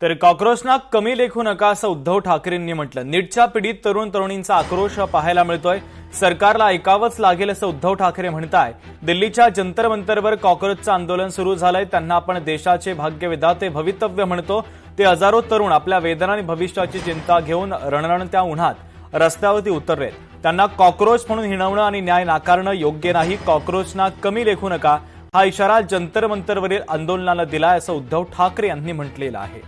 तर कॉक्रोचना कमी लेखू नका असं उद्धव ठाकरेंनी म्हटलं। नीटच्या पीडित तरुण तरुणींचा आक्रोश पाहायला मिळतोय। सरकारला ऐकावंच लागेल असं उद्धव ठाकरे म्हणताय। दिल्लीच्या जंतर मंतरवर कॉक्रोचचं आंदोलन सुरू झालंय। त्यांना आपण देशाचे भाग्यविधाते भवितव्य म्हणतो। ते हजारो तरुण आपल्या वेदना आणि भविष्याची चिंता घेऊन रणरणत्या उन्हात रस्त्यावरती उतरलेत। त्यांना कॉक्रोच म्हणून हिणवणं आणि न्याय नाकारणं योग्य नाही। कॉक्रोचना कमी लेखू नका हा इशारा जंतर मंतरवरील आंदोलनाला दिलाय असं उद्धव ठाकरे यांनी म्हटलेलं आहे।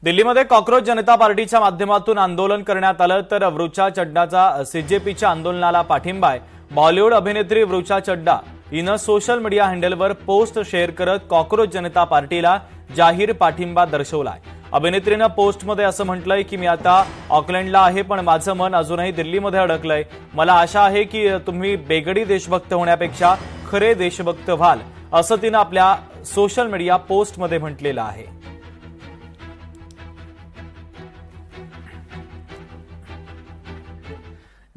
दिल्लीमध्ये कॉक्रोच जनता पार्टीच्या माध्यमातून आंदोलन करण्यात आलं। तर वृचा चड्डाचा सीजेपीच्या आंदोलनाला पाठिंबा आहे। बॉलिवूड अभिनेत्री वृचा चड्डा हिनं सोशल मीडिया हँडलवर पोस्ट शेअर करत कॉक्रोच जनता पार्टीला जाहीर पाठिंबा दर्शवलाय। अभिनेत्रीनं पोस्टमध्ये असं म्हटलंय की मी आता ऑकलंडला आहे, पण माझं मन अजूनही दिल्लीमध्ये अडकलंय। मला आशा आहे की तुम्ही बेगडी देशभक्त होण्यापेक्षा खरे देशभक्त व्हाल, असं तिनं आपल्या सोशल मीडिया पोस्टमध्ये म्हटलेलं आहे।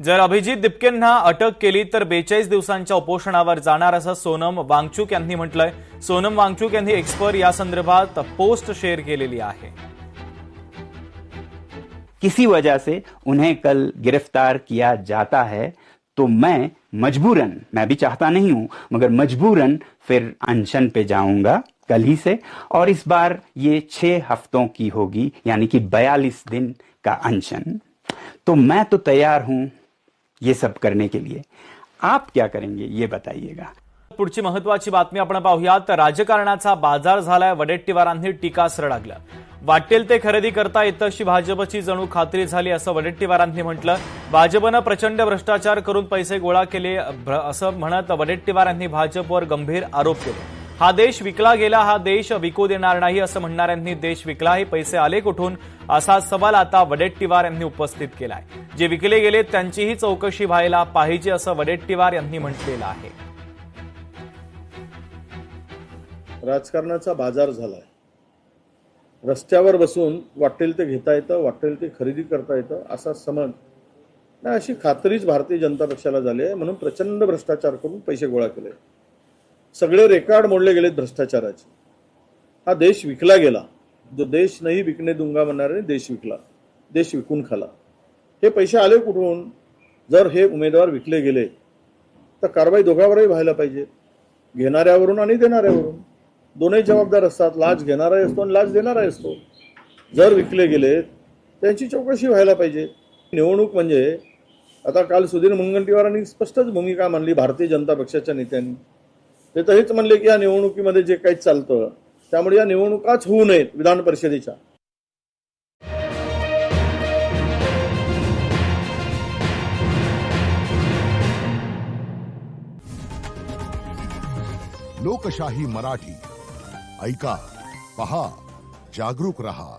जर अभिजित दिपकेंना अटक केली तर 42 दिवसांच्या उपोषणावर जाणार असं सोनम वांगचुक यांनी म्हटलंय। सोनम वांगचुक यांनी एक्सपर या संदर्भात पोस्ट शेअर केलेली आहे। किसी वजह से उन्हें कल गिरफ्तार किया जाता है तो मैं मजबूरन, मैं भी चाहता नहीं हूं मगर मजबूरन फिर अनशन पे जाऊंगा कल ही से। और इस बार ये 6 हफ्तों की होगी, यानी कि 42 दिन का अनशन। तो मैं तो तैयार हूं ये सब करने के लिए। आप क्या करेंगे ये बताइएगा। पुढची महत्वाची बातमी आपण पाहूयात। राजकारणाचा बाजार झालाय, वडेट्टीवारांनी टीकास्त्र डागलं। वाटेल ते खरेदी करता येतं अशी भाजपची जणू खात्री झाली असं वडेट्टीवारांनी म्हटलं। भाजपनं प्रचंड भ्रष्टाचार करून पैसे गोळा केले असं म्हणत वडेट्टीवारांनी भाजपवर गंभीर आरोप केले। हा देश विकला गेला, हा देश विकू देणार नाही असं म्हणणाऱ्यांनी देश विकला, हे पैसे आले कुठून असा सवाल आता वडेट्टीवार यांनी उपस्थित केलाय। जे विकले गेले त्यांचीही चौकशी व्हायला पाहिजे असं वडेट्टीवार यांनी म्हटलेलं आहे। राजकारणाचा बाजार झालाय। रस्त्यावर बसून वाटेल ते घेता येतं, वाटेल ते खरेदी करता येतं असा समज नाही, अशी खात्रीच भारतीय जनता पक्षाला झाली आहे। म्हणून प्रचंड भ्रष्टाचार करून पैसे गोळा केले, सगळे रेकॉर्ड मोडले गेलेत भ्रष्टाचाराचे। हा देश विकला गेला। जो देश नाही विकणे दूंगा म्हणणारे देश विकला, देश विकून खाला। हे पैसे आले कुठून? जर हे उमेदवार विकले गेले तर कारवाई दोघांवरही व्हायला पाहिजे, घेणाऱ्यावरून आणि देणाऱ्यावरून। दोन्ही जबाबदार असतात, लाच घेणाराही असतो आणि लाच देणाराही असतो। जर विकले गेले त्यांची चौकशी व्हायला पाहिजे। निवडणूक म्हणजे आता काल सुधीर मुनगंटीवारांनी स्पष्टच भूमिका मांडली भारतीय जनता पक्षाच्या नेत्यांनी। ते तर हेच म्हणले की या निवडणुकीमध्ये जे काही चालतं त्यामुळे या निवडणुकाच होऊ नयेत विधान परिषदेच्या। लोकशाही मराठी ऐका, पहा, जागरूक रहा।